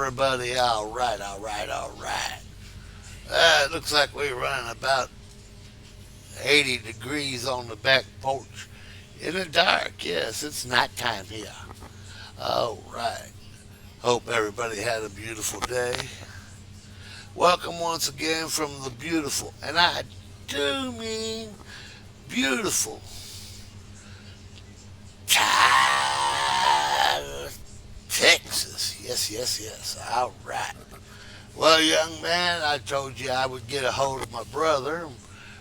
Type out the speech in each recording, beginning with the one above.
everybody? All right, all right, all right. It looks like we're running about 80 degrees on the back porch in the dark. Yes, it's nighttime here. All right. Hope everybody had a beautiful day. Welcome once again from the beautiful, and I do mean beautiful, Texas. Yes, yes, yes. All right. Well, young man, I told you I would get a hold of my brother.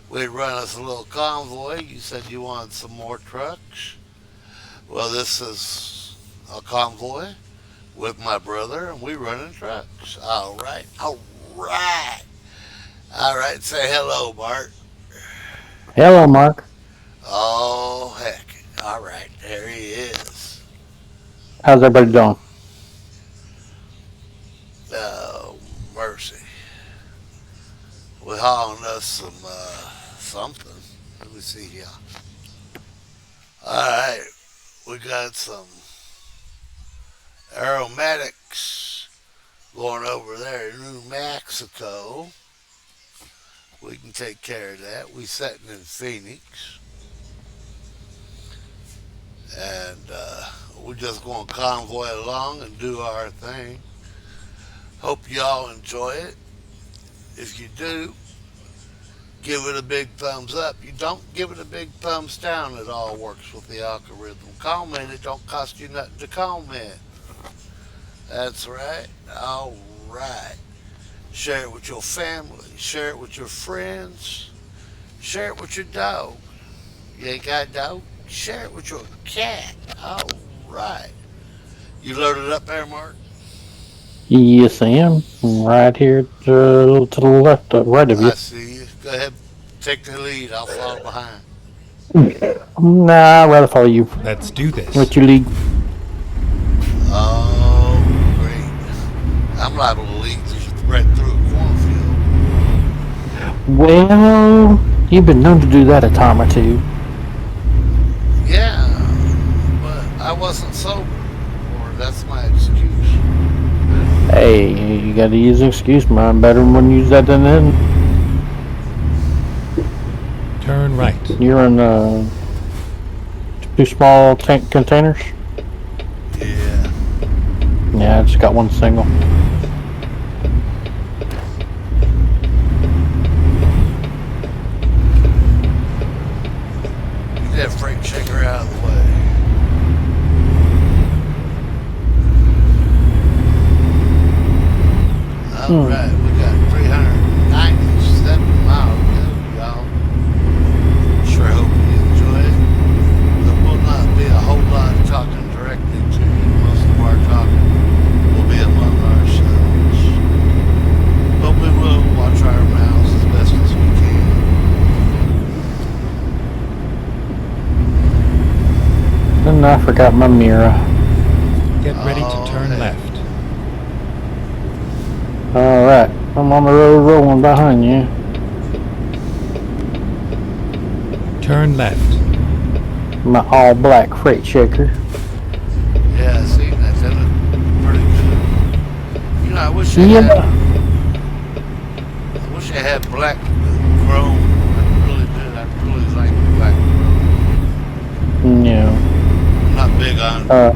We'd run us a little convoy. You said you wanted some more trucks. Well, this is a convoy with my brother, and we running trucks. All right. All right. All right. Say hello, Bart. Hello, Mark. Oh, heck. All right. There he is. How's everybody doing? Oh, mercy. We're hauling us some something. Let me see here. All right. We got some aromatics going over there in New Mexico. We can take care of that. We sitting in Phoenix, and we're just going to convoy along and do our thing. Hope y'all enjoy it. If you do, give it a big thumbs up. You don't give it a big thumbs down, it all works with the algorithm. Comment, it don't cost you nothing to comment. That's right. All right. Share it with your family. Share it with your friends. Share it with your dog. You ain't got a dog? Share it with your cat. All right. You loaded up there, Mark? Yes, I am. Right here to the left, right of I you. see you. Go ahead. Take the lead. I'll follow behind. Nah, I'd rather follow you. Let's do this. Let you lead. Oh, great. I'm liable to lead right through a cornfield. Well, you've been known to do that a time or two. Yeah, but I wasn't sober. Or that's my excuse. Hey, you gotta use an excuse, man. Better when you use that than then. Turn right. You're in two small tank containers. Yeah. Yeah, I just got one single. Get that freight shaker out of the way. All right, we got 397 miles to go, y'all. Sure hope you enjoy it. There will not be a whole lot of talking directly to you. Most of our talking will be among ourselves. But we will watch our mouths as best as we can. And I forgot my mirror. Get ready to Oh, turn heck. left. Alright, I'm on the road rolling behind you. Turn left. My all black freight shaker. Yeah, see, that look pretty good. You know, Yeah. I wish I had black chrome. I really did. I really like black chrome. Yeah. I'm not big on Uh,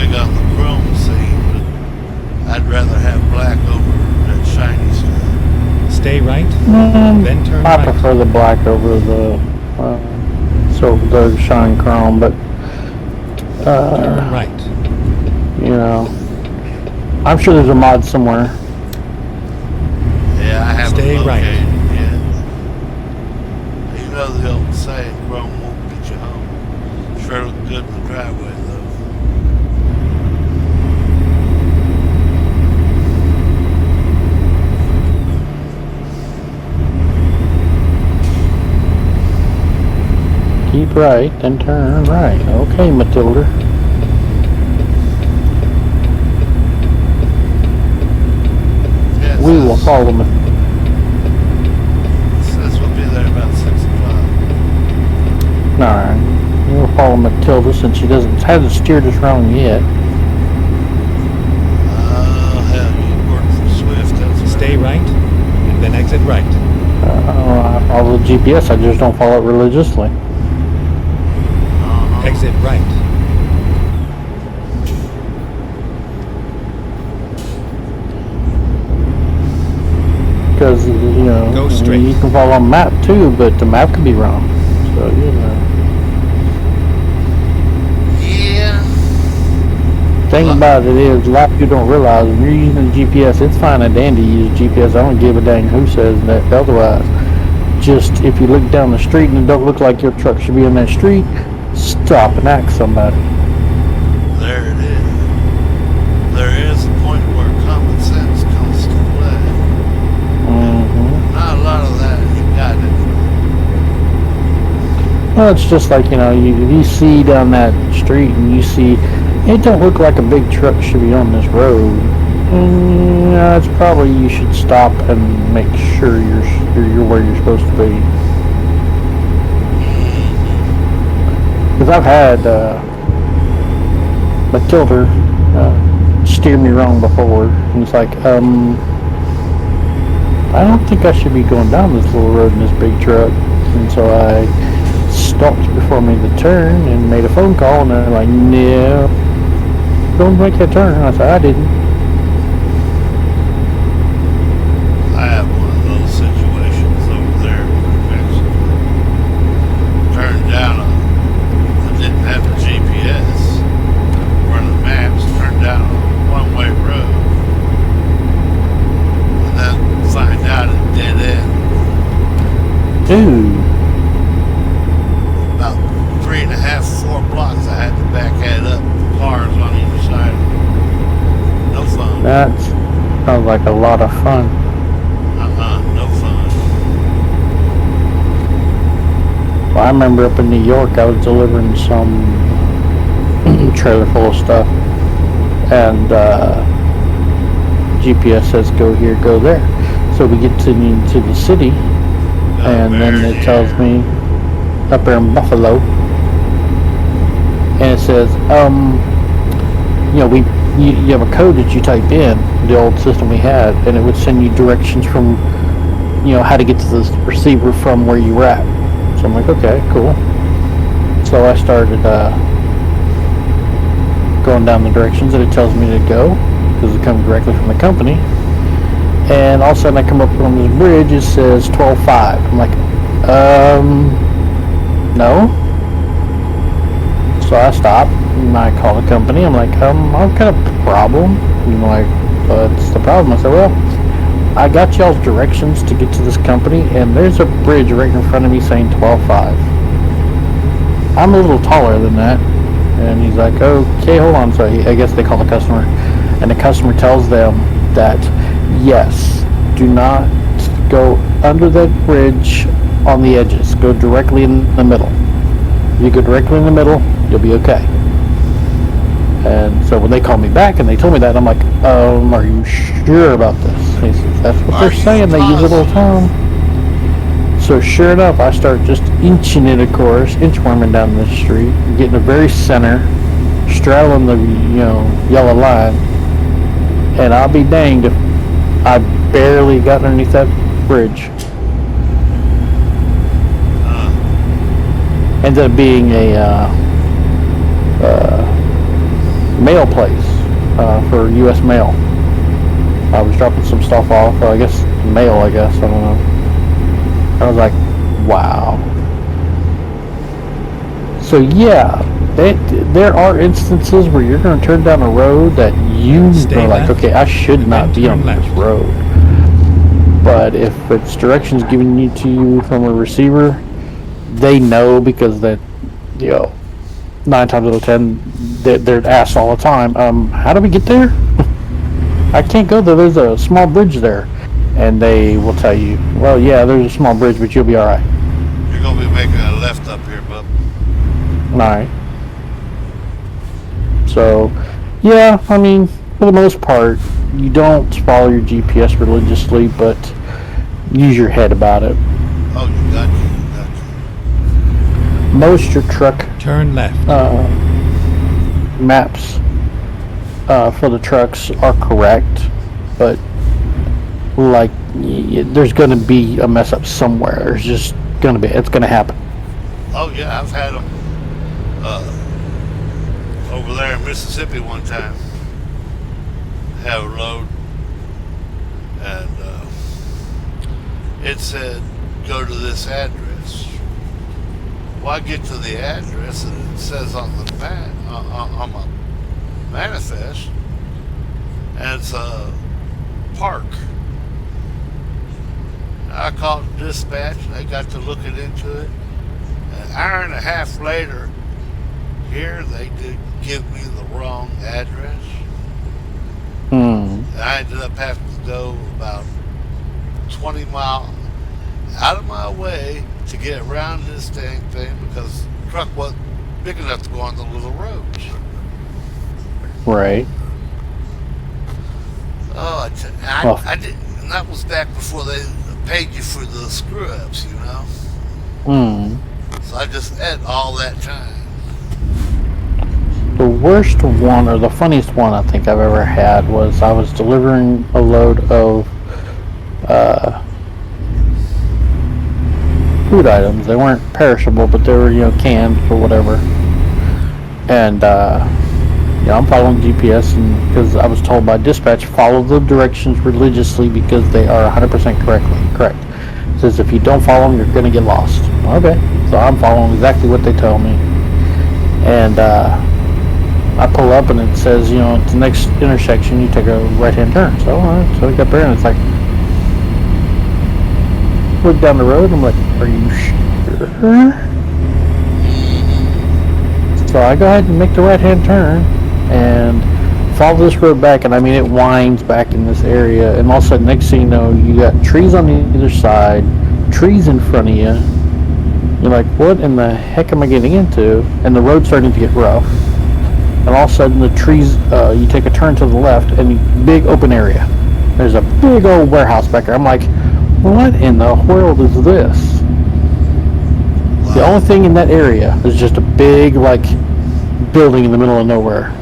the chrome scene, but I'd rather have black over that shiny stuff. Stay right. Then turn I right. prefer the black over the shine chrome, but Turn right. you know, I'm sure there's a mod somewhere. Yeah, I haven't Stay right. located it yet. You know the old saying, chrome won't get you home. Sure look good in the driveway, though. Keep right, then turn right. Okay, Matilda. Yeah, We will follow me. Says we'll be there about 6 o'clock. Alright. We'll follow Matilda since she hasn't steered us wrong yet. Hell, you work for Swift. That's Stay right, and then exit right. I follow the GPS. I just don't follow it religiously. Exit right. Because Go straight. you can follow a map too, but the map could be wrong. So Yeah. Thing about it is, a lot of people don't realize when you're using GPS, it's fine and dandy to use GPS. I don't give a dang who says that otherwise. Just if you look down the street and it don't look like your truck should be in that street, stop and ask somebody. There it is. There is a point where common sense comes to play. Not a lot of that. You got it. Well, it's just like, if you see down that street and you see, it don't look like a big truck should be on this road. It's probably you should stop and make sure you're where you're supposed to be. Because I've had Matilda steer me wrong before, and it's like, I don't think I should be going down this little road in this big truck. And so I stopped before I made the turn and made a phone call, and they're like, no, don't make that turn. And I said, I didn't. I have one of those situations over there in Mexico. Turned down I didn't have the GPS. Running maps, turned down a one-way road. And then find out it dead end. Dude. About 3.5, 4 blocks I had to backhead up. Cars on either side. No fun. That sounds like a lot of fun. No fun. Well, I remember up in New York, I was delivering some trailer full of stuff, and GPS says go here, go there. So we get to the city, and then it tells me up there in Buffalo, and it says, you have a code that you type in, the old system we had, and it would send you directions from, how to get to the receiver from where you were at. So I'm like, okay, cool. So I started going down the directions that it tells me to go, because it comes directly from the company. And all of a sudden I come up on this bridge, it says 12.5. I'm like, no. So I stop and I call the company. I'm like, I've got a problem. And like, what's the problem? I said, well, I got y'all's directions to get to this company, and there's a bridge right in front of me saying 12.5. I'm a little taller than that. And he's like, okay, hold on. So I guess they call the customer, and the customer tells them that, yes, do not go under the bridge on the edges. Go directly in the middle. If you go directly in the middle, you'll be okay. And so when they called me back and they told me that, I'm like, are you sure about this? He says, that's what they're saying. They use it all the time. So sure enough, I start just inching it, of course, inchworming down the street, getting the very center, straddling the yellow line, and I'll be danged if I barely got underneath that bridge. Ended up being a mail place for U.S. mail. I was dropping some stuff off, I guess mail, I don't know. I was like, wow. So yeah, there are instances where you're going to turn down a road that you are like, okay, I should not be on this road. But if it's directions given to you from a receiver, they know, because that, 9 times out of 10, they're asked all the time, how do we get there? I can't go there. There's a small bridge there. And they will tell you, well, yeah, there's a small bridge, but you'll be all right. You're going to be making a left up here, bub. All right. So, yeah, I mean, for the most part, you don't follow your GPS religiously, but use your head about it. Oh, you got you. most your truck Turn left. maps for the trucks are correct, but like there's going to be a mess up somewhere. There's just going to be. It's going to happen. Oh yeah, I've had them over there in Mississippi one time. Have a load, and it said go to this address. Well, I get to the address and it says on the on my manifest, and it's a park. I called dispatch and they got to looking into it. An hour and a half later, here they did give me the wrong address. I ended up having to go about 20 miles out of my way to get around this dang thing because the truck wasn't big enough to go on the little roads. Right. Oh, I didn't. And that was back before they paid you for the screw ups, you know. So I just had all that time. The worst one, or the funniest one I think I've ever had, was I was delivering a load of food items. They weren't perishable, but they were, canned or whatever. And I'm following GPS, and because I was told by dispatch, follow the directions religiously because they are 100% correct. It says if you don't follow them, you're going to get lost. Okay, so I'm following exactly what they tell me. And I pull up and it says, at the next intersection you take a right-hand turn. So so I got there and it's like, look down the road. I'm like, are you sure? So I go ahead and make the right-hand turn and follow this road back, and I mean it winds back in this area, and all of a sudden, next thing you know, you got trees on the other side, trees in front of you. You're like, what in the heck am I getting into? And the road's starting to get rough. And all of a sudden, the trees, you take a turn to the left, and big open area. There's a big old warehouse back there. I'm like, what in the world is this? Wow. The only thing in that area is just a big, building in the middle of nowhere.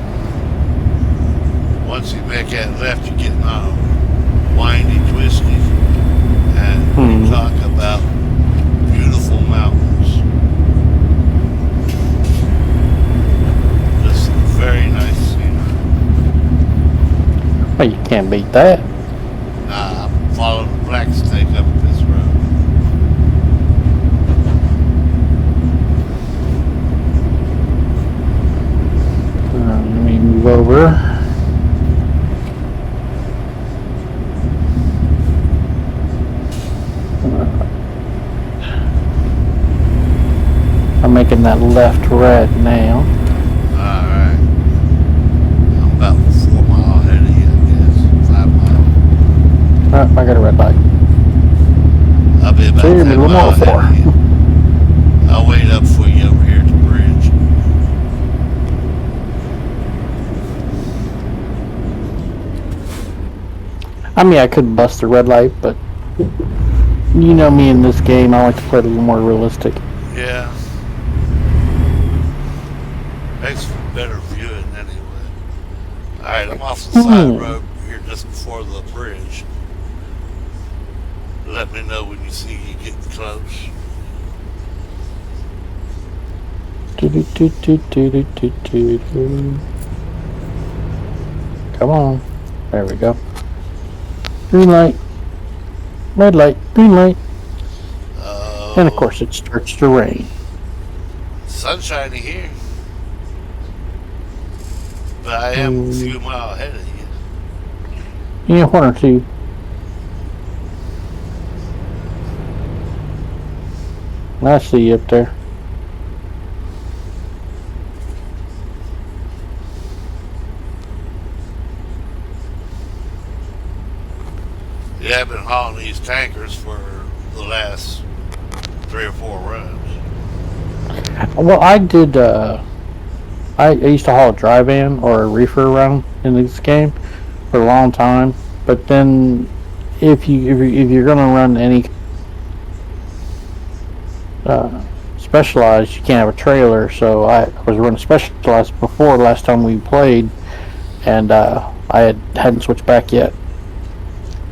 Once you make that left, you get windy, twisty, and we talk about beautiful mountains. Just very nice scenery. Well, you can't beat that. Nah, I'm following the black snake up this road. Let me move over. I'm making that left right now. Alright. I'm about 4 miles ahead of you, I guess. 5 miles. Alright, I got a red light. I'll be about So you're 10 middle miles of ahead of you. I'll wait up for you over here at the bridge. I mean, I could bust the red light, but you know me in this game, I like to play it a little more realistic. Yeah. Makes for better viewing anyway. Alright, I'm off the side of the road here just before the bridge. Let me know when you see you getting close. Come on. There we go. Green light. Red light. Green light. And of course it starts to rain. Sunshiny here. But I am a few miles ahead of you. Yeah, 1 or 2. I see you up there. Yeah, I've been hauling these tankers for the last 3 or 4 runs. Well, I did, I used to haul a dry van or a reefer around in this game for a long time, but then if you're gonna run any Specialized, you can't have a trailer. So I was running Specialized before last time we played, and hadn't switched back yet.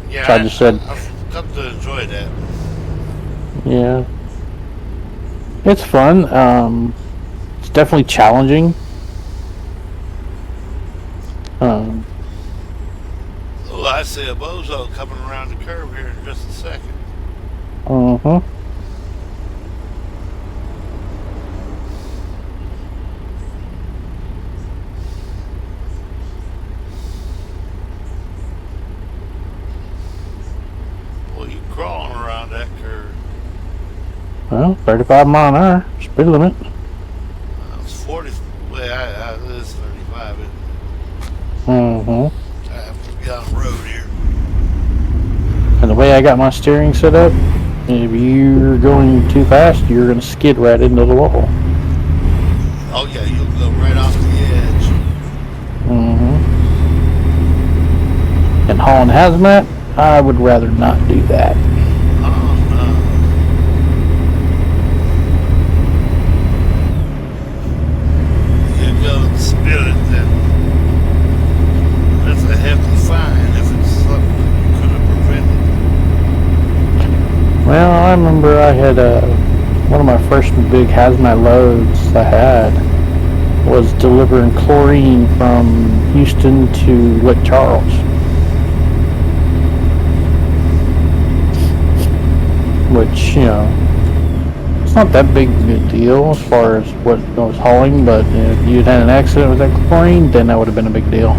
Yeah, So I just said, I've come to enjoy that. yeah, it's fun. It's definitely challenging. Um, Oh, I see a bozo coming around the curve here in just a second. uh-huh. Well, you crawling around that curve. Well, 35 mile an hour speed limit. It's 40. Well, it is 35. Uh-huh. I have to be on the road here. And the way I got my steering set up, if you're going too fast, you're going to skid right into the wall. Oh, yeah, you'll go right off the edge. Mm-hmm. And hauling hazmat, I would rather not do that. Oh, no. You go and spill it, then that's a hefty fine if it's something you could have prevented. Well, I remember I had one of my first big hazmat loads I had was delivering chlorine from Houston to Lake Charles. Which, it's not that big of a deal as far as what I was hauling, but if you'd had an accident with that chlorine, then that would have been a big deal.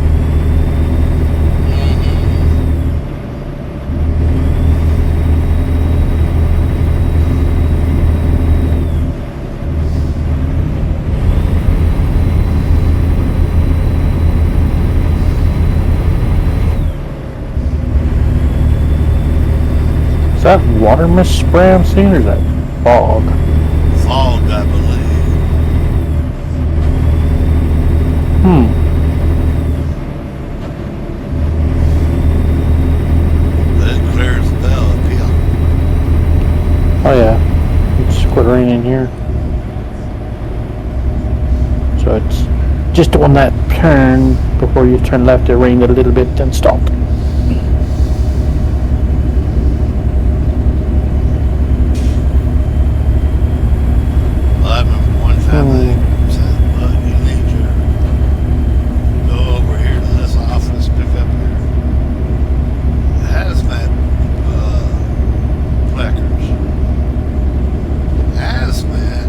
Is that water mist spray I'm seeing, or is that fog? Fog, I believe. It clears the bell up here. Oh yeah, it's quit raining here. So it's just on that turn before you turn left, it rained a little bit, then stopped. Well, I remember one time they said, well, you need to go over here to this office, pick up your hazmat placards. Hazmat?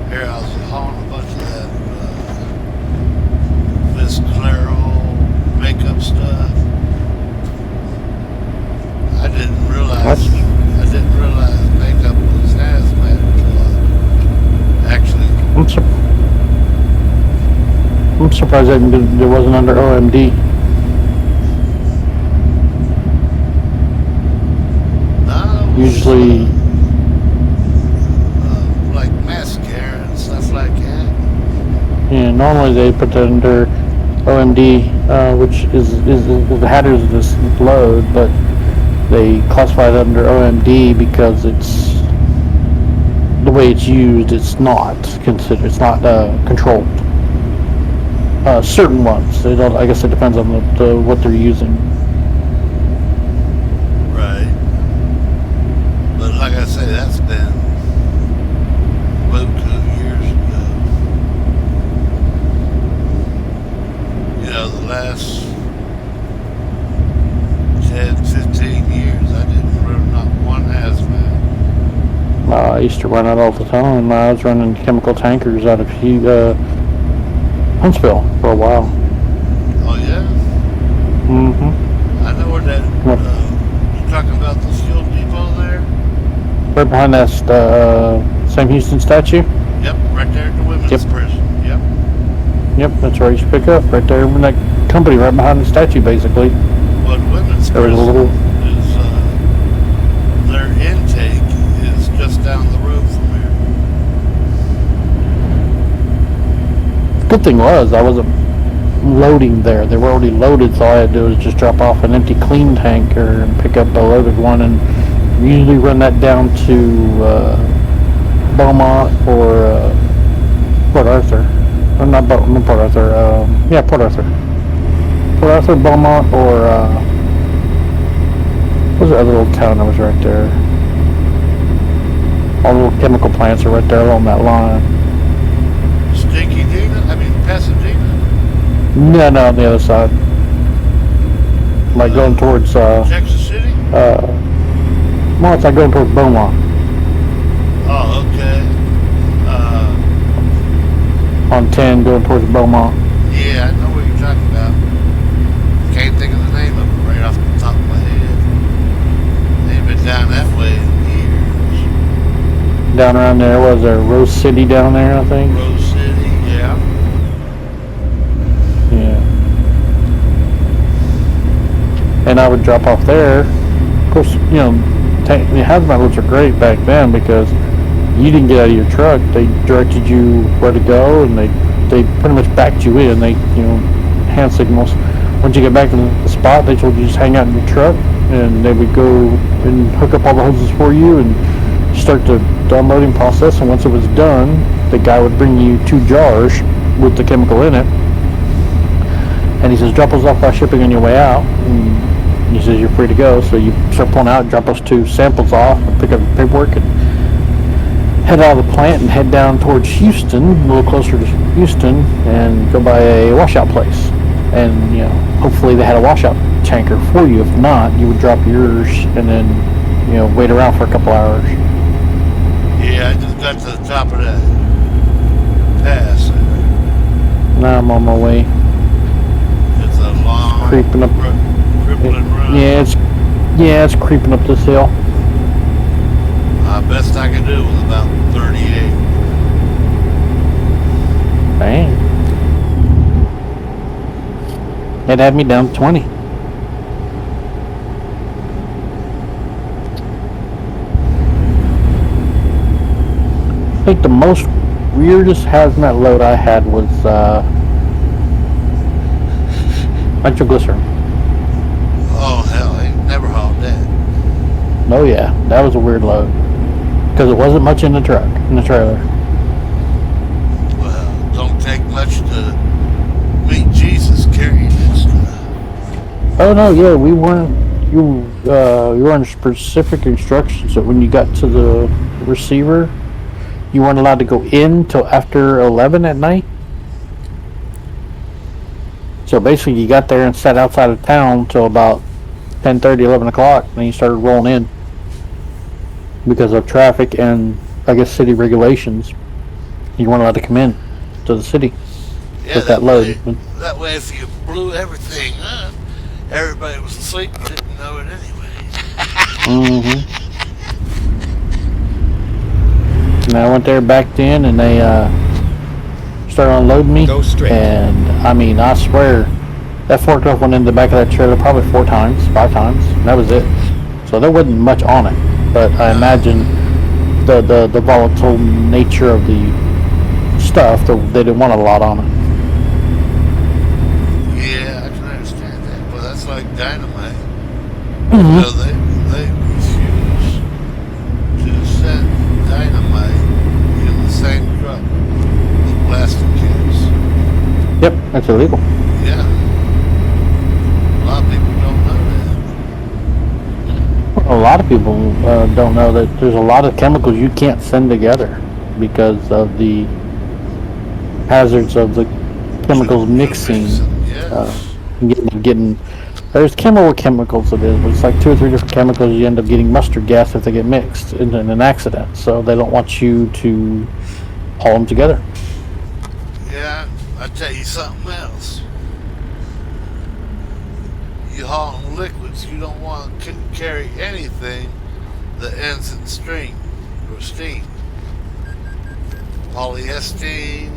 Here, I was hauling a bunch of that Miss Clairol makeup stuff. I didn't realize makeup was hazmat until I actually. I'm surprised that it wasn't under OMD. No, it was, Usually, like mascara and stuff like that. normally they put that under OMD, which is the hazardous load, but they classify it under OMD because it's the way it's used. It's not considered. It's not controlled. Certain ones. I guess it depends on what they're using. Right. But like I say, that's been about 2 years ago. The last 10, 15 years, I didn't run not one hazmat. I used to run it all the time. I was running chemical tankers out of Huntsville for a while. Oh, yeah? Mm-hmm. I know where that, you're talking about the fuel depot there? Right behind that Sam Houston statue. Yep, right there at the women's prison. Yep. Yep, that's where I used to pick up. Right there in that company right behind the statue, basically. Well, the women's There was a prison little. is, their intake is just down the road from here. Good thing was I wasn't loading there. They were already loaded, so all I had to do was just drop off an empty clean tanker and pick up a loaded one, and usually run that down to Beaumont or Port Arthur. Or not Port Arthur. Yeah, Port Arthur. Port Arthur, Beaumont, or what was the other little town that was right there? All the little chemical plants are right there along that line. Stinky Dina? I mean, Pasadena? No, no, on the other side. Like going towards, Texas City? well, it's like going towards Beaumont. Oh, okay. On 10 going towards Beaumont. Yeah, I know what you're talking about. Can't think of the name of it right off the top of my head. They've been down that way in years. Down around there, was there Rose City down there, I think? Rose City, yeah. Yeah. And I would drop off there. Of course, you know, the hazmat loads are great back then because you didn't get out of your truck. They directed you where to go, and they pretty much backed you in. They, you know, hand signals. Once you get back to the spot, they told you just hang out in your truck, and they would go and hook up all the hoses for you and start the unloading process. And once it was done, the guy would bring you 2 jars with the chemical in it, and he says, drop those off by shipping on your way out. And he says you're free to go. So you start pulling out, drop those 2 samples off, and pick up the paperwork, and head out of the plant and head down towards Houston, a little closer to Houston, and go by a washout place. And, you know, hopefully they had a washout tanker for you. If not, you would drop yours and then, you know, wait around for a couple hours. Yeah, I just got to the top of that pass. Now I'm on my way. It's a long, Creeping up. crippling run. Yeah, it's creeping up this hill. Best I could do was about 38. Dang. It had me down 20. I think the most weirdest hazmat load I had was nitroglycerin. Oh, hell, I ain't never hauled that. Oh yeah, that was a weird load. Because it wasn't much in the truck, in the trailer. Well, don't take much to meet Jesus carrying that stuff. Oh no, yeah, we weren't. You were under specific instructions that when you got to the receiver, you weren't allowed to go in till after 11 at night. So basically, you got there and sat outside of town till about 10:30, 11 o'clock, and then you started rolling in because of traffic and I guess city regulations. You weren't allowed to come in to the city with that load. That way, if you blew everything up, everybody was asleep and didn't know it anyway. Mm-hmm. And I went there, backed in, and they started unloading me. Go straight. And I mean, I swear, that forklift went in the back of that trailer probably 4 times, 5 times, and that was it. So there wasn't much on it. But I imagine the volatile nature of the stuff, they didn't want a lot on it. Yeah, I can understand that. But that's like dynamite. Mm-hmm. So they refuse to send dynamite in the same truck with plastic cans. Yep, that's illegal. Yeah. A lot of people don't know that. A lot of people don't know that there's a lot of chemicals you can't send together because of the hazards of the chemicals mixing. Yes. Getting there's chemicals it is, but it's like 2 or 3 different chemicals. You end up getting mustard gas if they get mixed in an accident. So they don't want you to haul them together. Yeah, I'll tell you something else. You hauling liquids, you don't want to carry anything that ends in steam or steam. Polyester,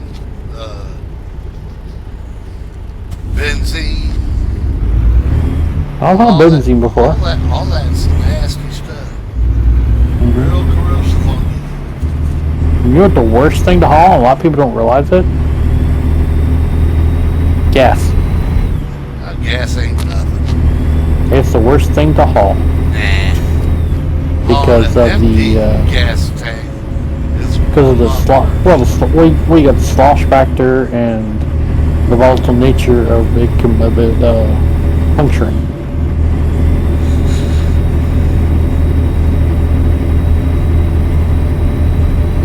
benzene. I've had benzene before. All that's nasty stuff. Real corrosive on you. You know what the worst thing to haul? A lot of people don't realize it. Gas. Gas ain't nothing. It's the worst thing to haul. Nah. Because On an of empty the gas tank. It's because of the slot. Well, we got the slosh factor and the volatile nature of it puncturing.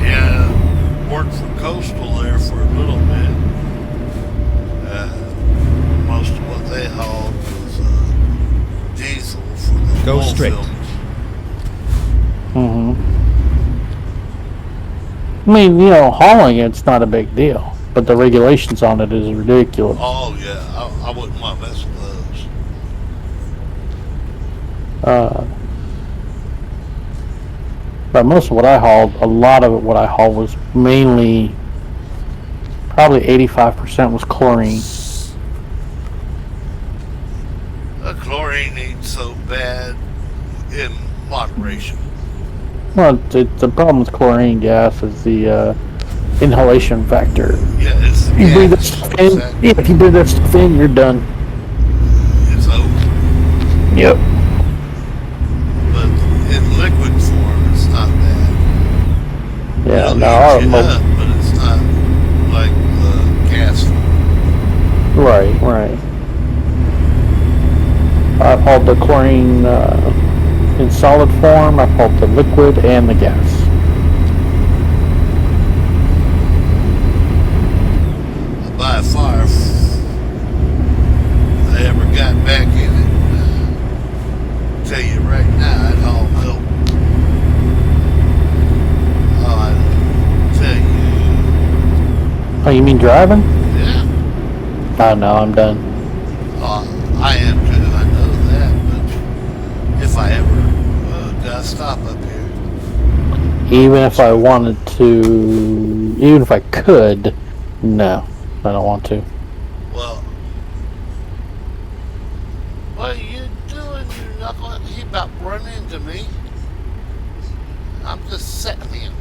Yeah, worked for Coastal there for a little bit. Most of what they hauled was diesel for the Go oil straight. fields. I mean, hauling it's not a big deal, but the regulations on it is ridiculous. Oh yeah, I wouldn't want to mess with those. Uh, but most of what I hauled, a lot of it, what I hauled was mainly, probably 85% was chlorine. Chlorine ain't so bad in moderation. Well, the problem with chlorine gas is the inhalation factor. Yeah, it's If you breathe that gas. stuff in, yeah, if you breathe that stuff in, you're done. It's over. Yep. But in liquid form, it's not bad. Yeah, It'll no, eat you up, but it's not like the gas form. right. I've hauled the chlorine in solid form. I've hauled the liquid and the gas. By far, if I ever got back in it, tell you right now, I'd haul milk. Oh, I tell you. Oh, you mean driving? Yeah. Oh, no, I'm done. I am too, I know that, but if I ever got to stop up here. Even if I wanted to, even if I could, no, I don't want to. Well, what are you doing, you knucklehead? He about run into me. I'm just sitting here.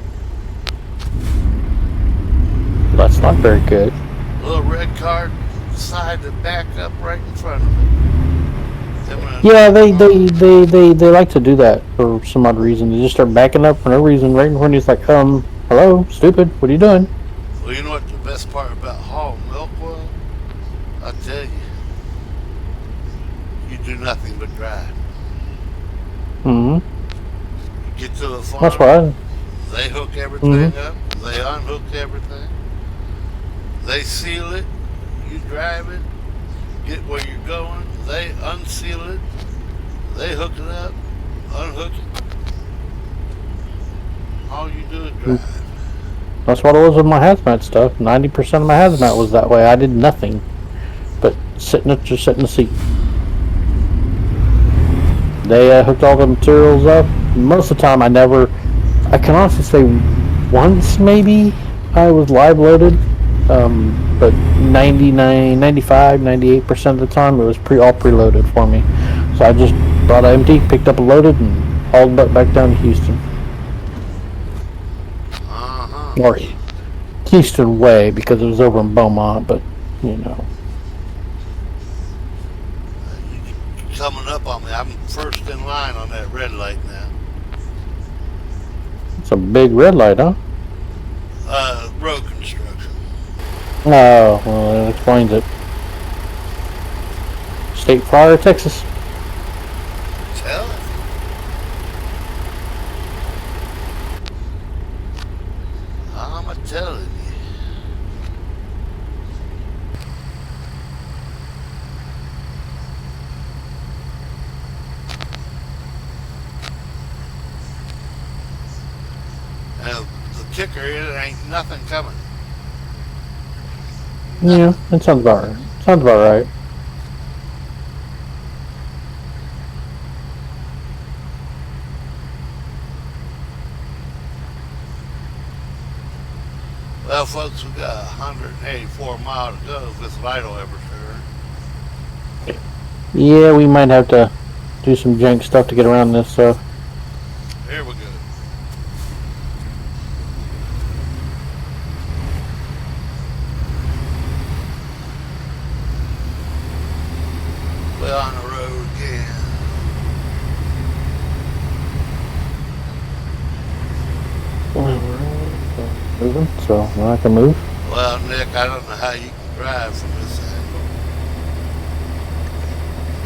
That's not very good. Little red car decided to back up right in front of me. Yeah, they like to do that for some odd reason. They just start backing up for no reason right in front of you. It's like, hello, stupid, what are you doing? Well, you know what the best part about hauling milk was? I tell you do nothing but drive. Mm-hmm. You get to the farm, That's right. they hook everything up, they unhook everything, they seal it, you drive it, get where you're going, they unseal it, they hook it up, unhook it. All you do is drive. That's what it was with my hazmat stuff. 90% of my hazmat was that way. I did nothing but just sit in the seat. They hooked all the materials up. Most of the time, I can honestly say once maybe I was live loaded, but 99, 95, 98% of the time it was all preloaded for me. So I just brought it empty, picked up a loaded, and hauled it back down to Houston. Or Houston way, because it was over in Beaumont, but Coming up on me, I'm first in line on that red light now. It's a big red light, huh? Road construction. Oh, well, that explains it. State Fire, Texas. Tell it. I'm a telling you. And the kicker is there ain't nothing coming. Yeah, that sounds about right. Sounds about right. Well, folks, we got 184 miles to go if this light will ever turn. Yeah, we might have to do some jank stuff to get around this, so. Here we go. We're on the road again. moving, so I can move. Well, Nick, I don't know how you can drive from this angle.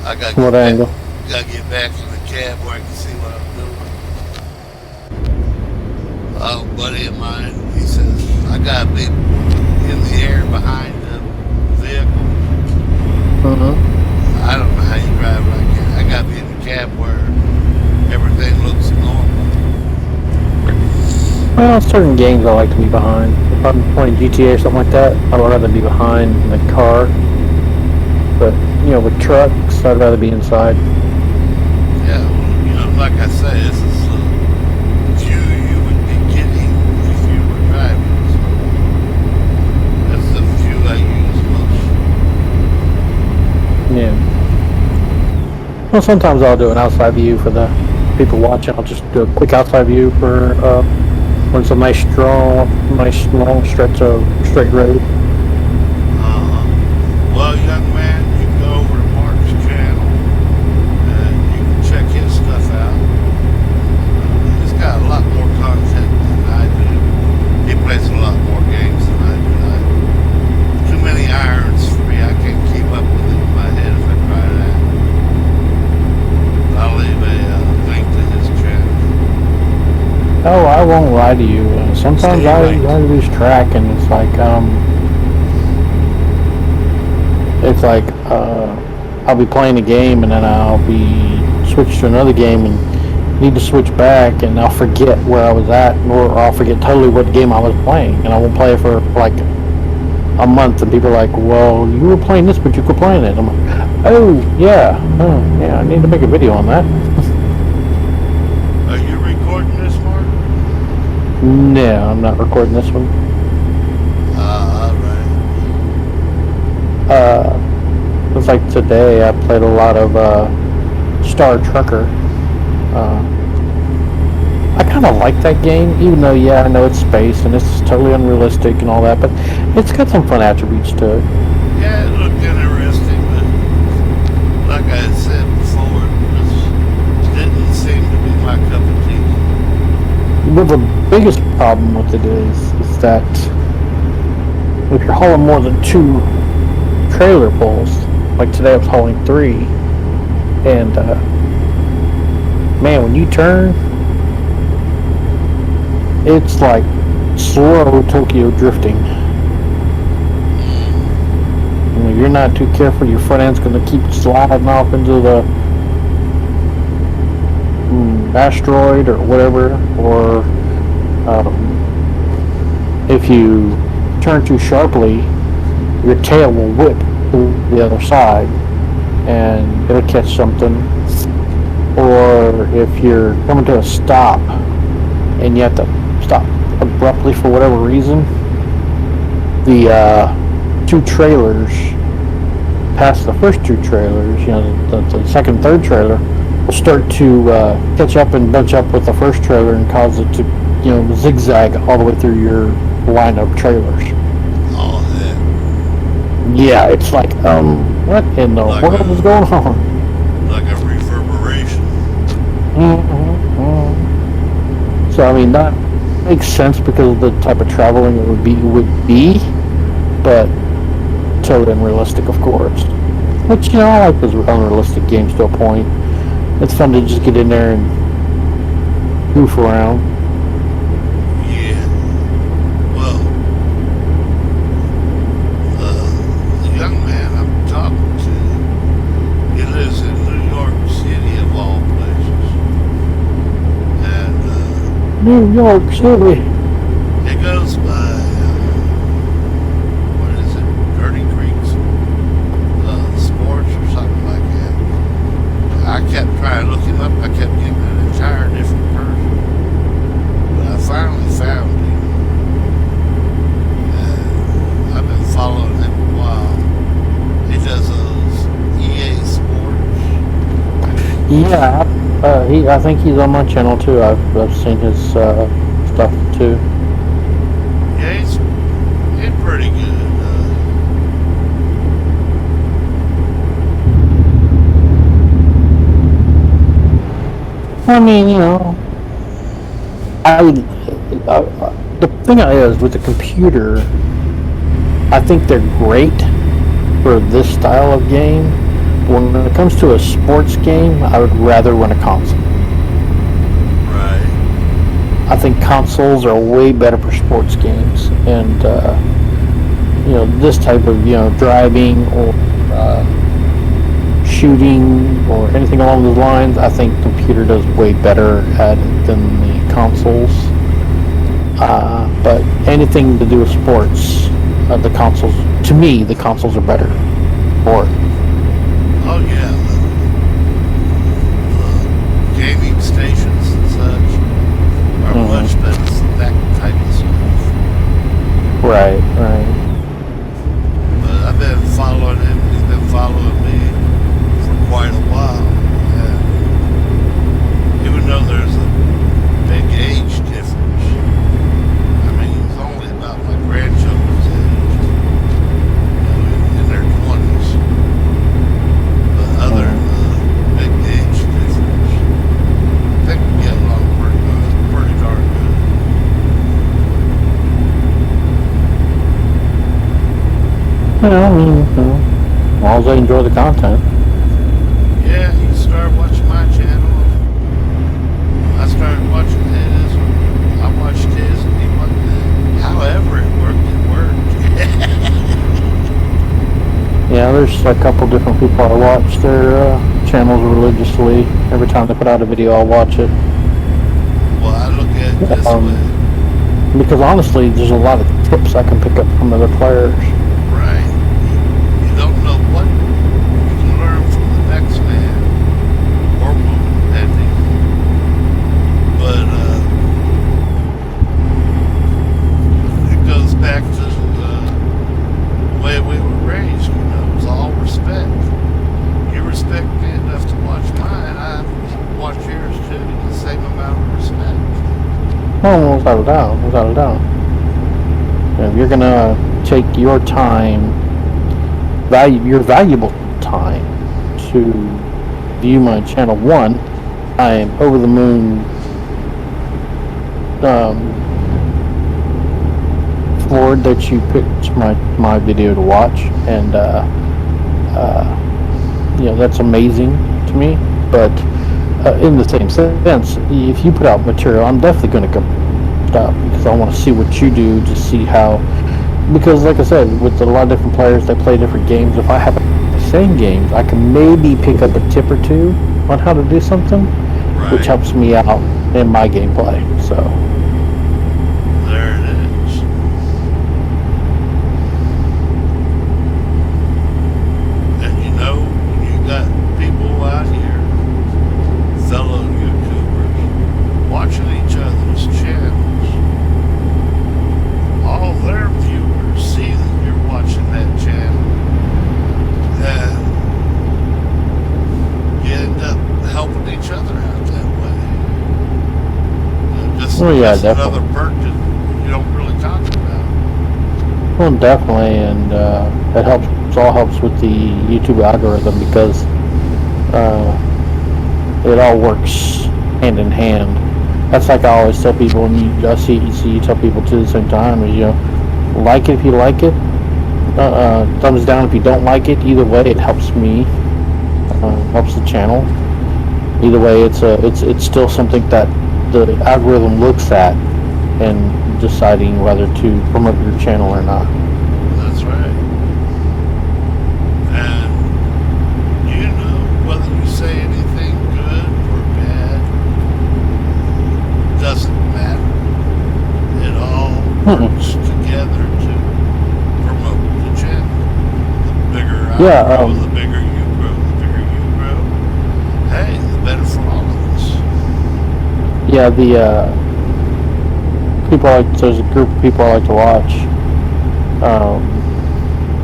I gotta What get back. angle? Gotta get back in the cab where I can see what I'm doing. Oh, buddy of mine, he says I gotta be in the air behind the vehicle. Mm-hmm. I don't know how you drive like that. I gotta be in the cab where everything looks normal. Well, certain games I like to be behind. If I'm playing GTA or something like that, I'd rather be behind in the car. But, with trucks, I'd rather be inside. Yeah, well, like I say, this is the view you would be getting if you were driving. So that's the view I use Yeah. Well, sometimes I'll do an outside view for the people watching. I'll just do a quick outside view for when it's a nice long stretch of straight road. Well, young man, you can go over to Mark's channel and you can check his stuff out. He's got a lot more content than I do. He plays a lot more games than I do. Too many irons for me. I can't keep up with it in my head if I try that. I'll leave a link to his channel. Oh, I won't lie to you. Sometimes Stay I right. lose track, and it's like I'll be playing a game, and then I'll be switched to another game, and need to switch back, and I'll forget where I was at, or I'll forget totally what game I was playing, and I won't play it for like a month, and people are like, "Well, you were playing this, but you quit playing it." I'm like, "Oh yeah, I need to make a video on that." Are you recording this, Mark? No, I'm not recording this one. Alright. It's like today I played a lot of Star Trucker. I kind of like that game, even though, yeah, I know it's space and it's totally unrealistic and all that, but it's got some fun attributes to it. Yeah, it looked interesting, but like I said before, it didn't seem to be my cup of tea. But the biggest problem with it is that if you're hauling more than 2 trailer pulls, like today I was hauling 3, and man, when you turn, it's like slow Tokyo drifting. And if you're not too careful, your front end's going to keep sliding off into the asteroid or whatever, or if you turn too sharply, your tail will whip to the other side and it'll catch something. Or if you're coming to a stop and you have to stop abruptly for whatever reason, the 2 trailers past the first 2 trailers, the second, third trailer will start to catch up and bunch up with the first trailer and cause it to, zigzag all the way through your line of trailers. Oh, heck. Yeah, it's like, what in the Like world is going on? Like a reverberation. Mm-hmm. So, I mean, that makes sense because of the type of traveling it would be, but totally unrealistic, of course. But, I like those unrealistic games to a point. It's fun to just get in there and goof around. Yeah. Well, the young man I'm talking to, he lives in New York City of all places. And New York City. it goes by, what is it, Dirty Creeks Sports or something like that. I kept trying to look him up. I kept getting an entire different person. But I finally found him. And I've been following him a while. He does those EA Sports. Yeah, I think he's on my channel too. I've seen his stuff too. Yeah, he's pretty good. I mean, I the thing is with the computer, I think they're great for this style of game. When it comes to a sports game, I would rather run a console. Right. I think consoles are way better for sports games, and this type of driving or shooting or anything along those lines. I think computer does way better at it than the consoles. But anything to do with sports, the consoles, to me, the consoles are better for it. Oh yeah, the gaming stations and such are much better for that type of stuff. Right, right. But I've been following him. He's been following me for quite a while. And even though there's a big age difference, I mean, he's only about my grandchildren's age, in their 20s. But other than the big age difference, they can get along pretty darn good. I mean, as long as they enjoy the content. Yeah, he started watching my channel. I started watching his. I watched his, and he watched. However, it worked. Yeah, there's a couple different people I watch their channels religiously. Every time they put out a video, I'll watch it. Well, I look at it this way. Because honestly, there's a lot of tips I can pick up from other players. Right. You don't know what you can learn from the next man or woman, depending. But it goes back to the way we were raised. It's all respect. You respect me enough to watch mine, I watch yours too. The same amount of respect. Oh, without a doubt, without a doubt. If you're gonna take your time, your valuable time, to view my channel, one, I am over the moon floored that you picked my video to watch, and that's amazing to me. But in the same sense, if you put out material, I'm definitely going to come stop because I want to see what you do to see how. Because, like I said, with a lot of different players, they play different games. If I have the same games, I can maybe pick up a tip or two on how to do something, Right. which helps me out in my gameplay. So. There it is. And you got people out here, fellow YouTubers, watching each other's channels. All their viewers see that you're watching that channel, and you end up helping each other out that way. That's Definitely. another perk that you don't really talk about. Well, definitely, and it helps. It all helps with the YouTube algorithm because it all works hand in hand. That's like I always tell people, and I see you tell people too at the same time. Is like it if you like it, thumbs down if you don't like it. Either way, it helps me, helps the channel. Either way, it's still something that the algorithm looks at and deciding whether to promote your channel or not. That's right. And whether you say anything good or bad doesn't matter. It all works together to promote the channel. The bigger I grow, the bigger you grow. The bigger you grow, hey, the better for all of us. Yeah, there's a group of people I like to watch,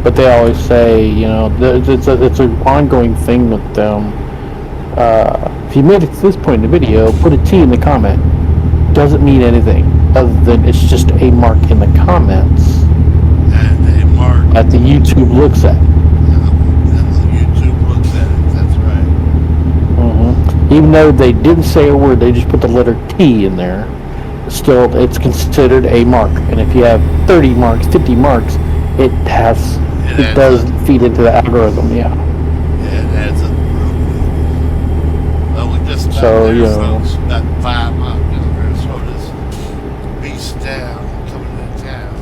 but they always say, it's an ongoing thing with them. If you made it to this point in the video, put a T in the comment. Doesn't mean anything other than it's just a mark in the comments And a mark that the YouTube looks at. and the YouTube looks at it. That's right. Even though they didn't say a word, they just put the letter T in there. still it's considered a mark. And if you have 30 marks, 50 marks, it has It it adds does up. feed into the algorithm. Yeah. Yeah, it adds up real quick. Well, we just about So there, you know, folks. About 5 miles. We're going to slow this beast down coming into town.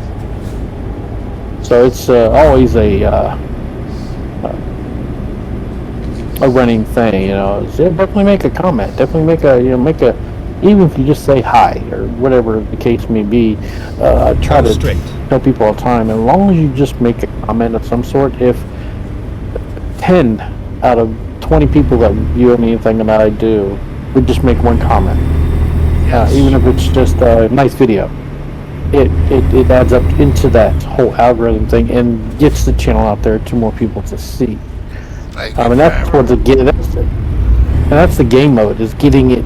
so it's always a running thing. You know, so definitely make a comment. Definitely make a make a even if you just say hi or whatever the case may be. I try Go to straight. tell people all the time. As long as you just make a comment of some sort, if 10 out of 20 people that view anything that I do would just make one comment, even Yes. if it's just a nice video, it adds up into that whole algorithm thing and gets the channel out there to more people to see. Thank you, And that's Trevor. what that's the game mode is getting it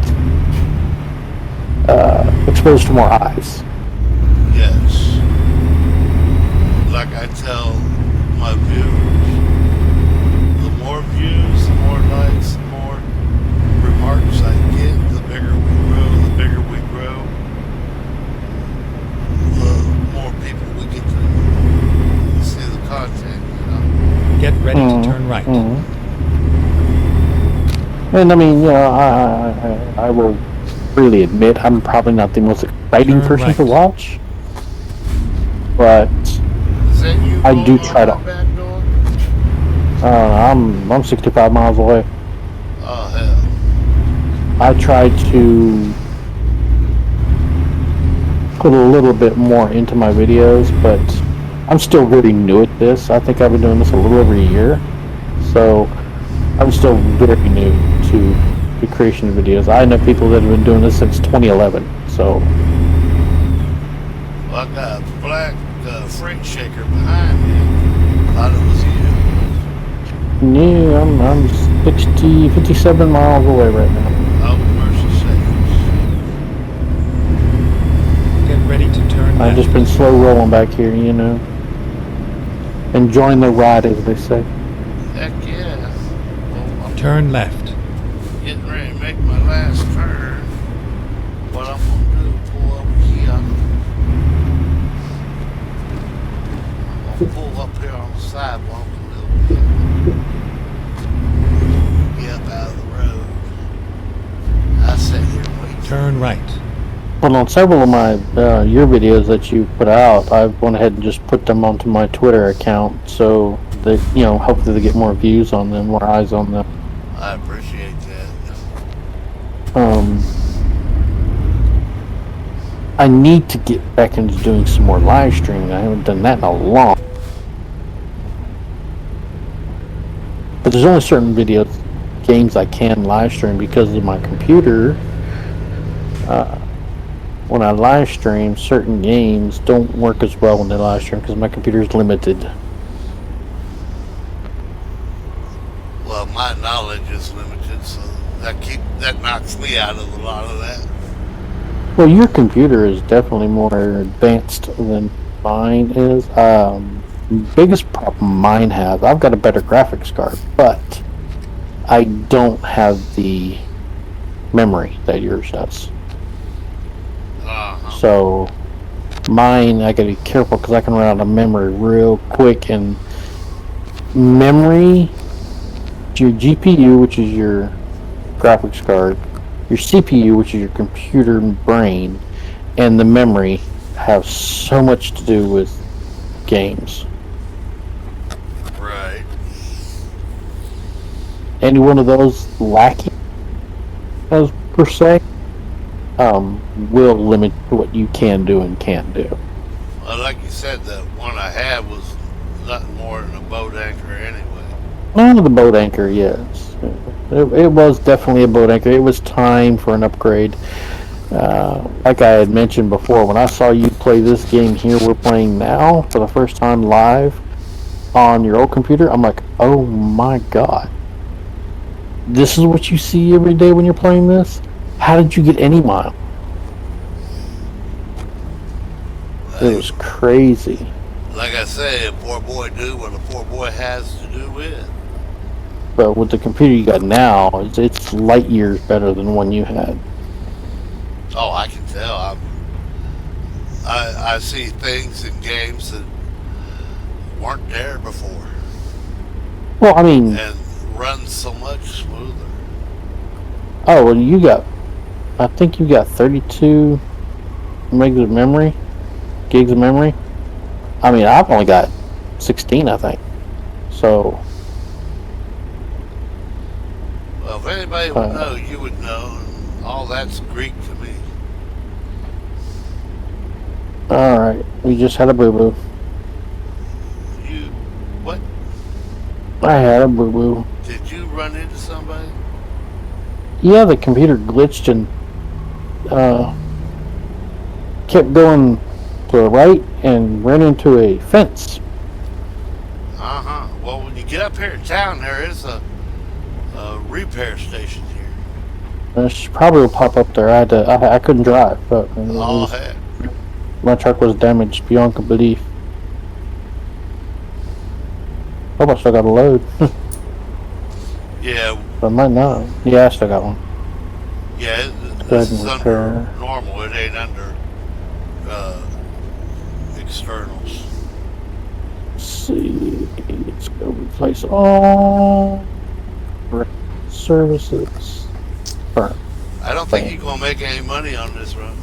exposed to more eyes. Yes. Like I tell my viewers, the more views, the more likes, the more remarks I get, the bigger we grow, the more people we get to see the content, you know. Get ready to Mm-hmm. turn right. Mm-hmm. And I mean, you know, I will freely admit I'm probably not the most exciting Turn person right. to watch, but Is that you I do rolling on try to. my back door? I'm 65 miles away. Oh, hell. I try to put a little bit more into my videos, but I'm still really new at this. I think I've been doing this a little over a year, so I'm still very new to the creation of videos. I know people that have been doing this since 2011, so Well, I got a black freight shaker behind me. Thought it was you. yeah, I'm 57 miles away right now. Oh, mercy sakes. Get ready to turn I've left. just been slow rolling back here, you know, enjoying the ride, as they say. Heck yeah. Well, I'm Turn left. getting ready to make my last turn. What I'm going to do is pull over here. I'm going to pull up here on the sidewalk a little bit. Get up out of the road. I sit here and wait. Turn right. Well, on several of my your videos that you put out, I've went ahead and just put them onto my Twitter account, so that hopefully they get more views on them, more eyes on them. I appreciate that. I need to get back into doing some more live streaming. I haven't done that in a long. But there's only certain games I can live stream because of my computer. When I live stream, certain games don't work as well when they live stream because my computer is limited. Well, my knowledge is limited, so that knocks me out of a lot of that. Well, your computer is definitely more advanced than mine is. Biggest problem mine has, I've got a better graphics card, but I don't have the memory that yours does. So mine, I gotta be careful because I can run out of memory real quick. And memory, your GPU, which is your graphics card, your CPU, which is your computer brain, and the memory have so much to do with games. Right. Any one of those lacking, as per se, will limit what you can do and can't do. Well, like you said, the one I had was nothing more than a boat anchor anyway. None of the boat anchor, yes. It was definitely a boat anchor. It was time for an upgrade. Like I had mentioned before, when I saw you play this game here we're playing now for the first time live on your old computer, I'm like, oh my god. This is what you see every day when you're playing this? How did you get any mile? It was crazy. Like I say, a poor boy do what a poor boy has to do with. But with the computer you got now, it's light years better than the one you had. Oh, I can tell. I see things in games that weren't there before Well, I mean, and run so much smoother. oh, well, I think you got 32 megs of memory, gigs of memory. I mean, I've only got 16, I think. So, Well, if anybody would uh, know, you would know. And all that's Greek to me. all right, we just had a boo boo. You, what? I had a boo boo. Did you run into somebody? Yeah, the computer glitched and uh, kept going to the right and ran into a fence. Uh huh. Well, when you get up here in town, there is a repair station here. She probably will pop up there. I couldn't drive, but Oh heck. my truck was damaged beyond belief. Hope I still got a load, Yeah, but I might not. Yeah, I still got one. yeah. Let's go This ahead is and under repair. normal. It ain't under uh, externals. Let's see. Let's go replace all services. Burn. I don't think Bam. you're gonna make any money on this run.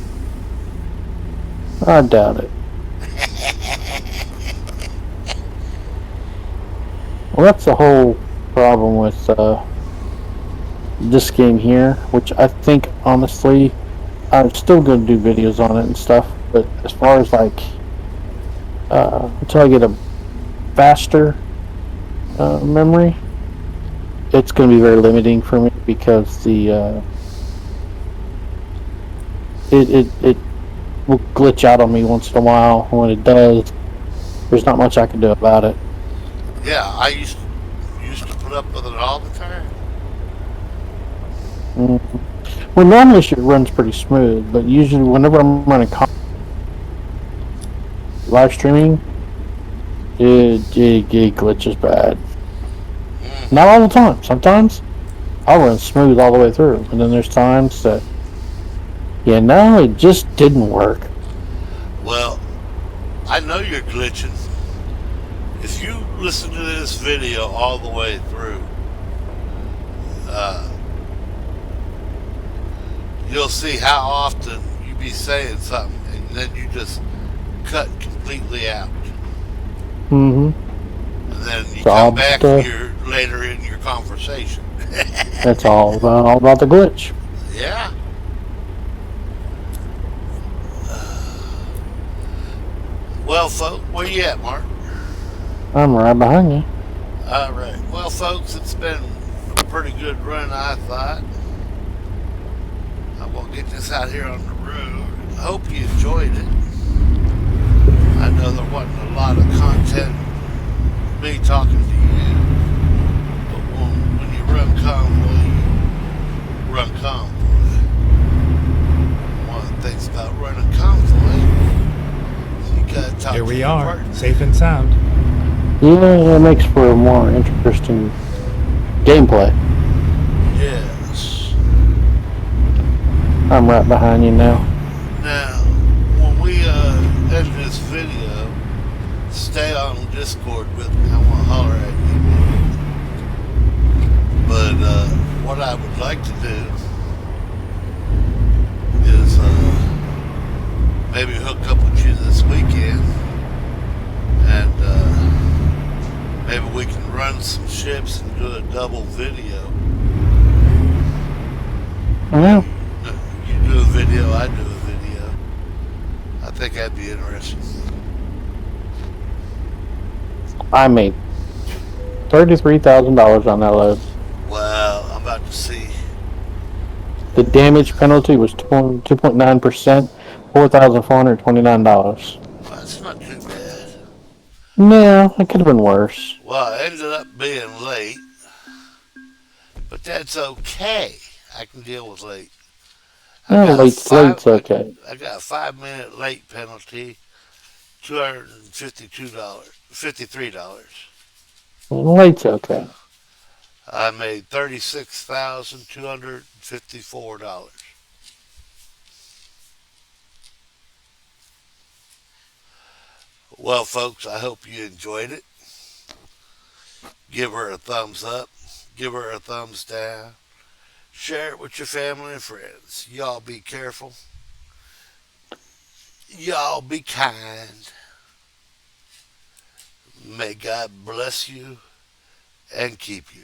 I doubt it. Well, that's the whole problem with this game here, which I think honestly, I'm still going to do videos on it and stuff. But as far as like until I get a faster memory, it's going to be very limiting for me because it will glitch out on me once in a while. When it does, there's not much I can do about it. Yeah, I used to put up with it all the time. Mm. Well, normally it runs pretty smooth, but usually whenever I'm running live streaming, it glitches bad. Not Hmm. all the time. Sometimes I'll run smooth all the way through, and then there's times that it just didn't work. Well, I know you're glitching. If you listen to this video all the way through, uh, you'll see how often you be saying something and then you just cut completely out. Mm-hmm. And then you It's come all back just here later in your conversation. That's all about the glitch. Yeah. Well, folks, where you at, Mark? I'm right behind you. All right. Well, folks, it's been a pretty good run, I thought. I'm gonna get this out here on the road. I hope you enjoyed it. I know there wasn't a lot of content me talking to you, but when you run convoy, you run convoy. One of the things about running convoy is you gotta talk Here to we your are, partner. safe and sound. Yeah, it makes for a more interesting gameplay. Yes. I'm right behind you now. Now, when we end this video, stay on Discord with me. I want to holler at you. But what I would like to do is maybe hook up with you this weekend, and maybe we can run some ships and do a double video. Yeah, You do a video, I do a video. I think that'd be interesting. I made $33,000 on that load. Well, I'm about to see. The damage penalty was 2.9%, $4,429. Well, that's not too bad. No, it could have been worse. Well, I ended up being late, but that's okay. I can deal with late. I No, got a five. late's okay. I got a 5 minute late penalty, $252, $53. Late's okay. I made $36,254. Well, folks, I hope you enjoyed it. Give her a thumbs up, give her a thumbs down, share it with your family and friends. Y'all be careful, y'all be kind. May God bless you and keep you.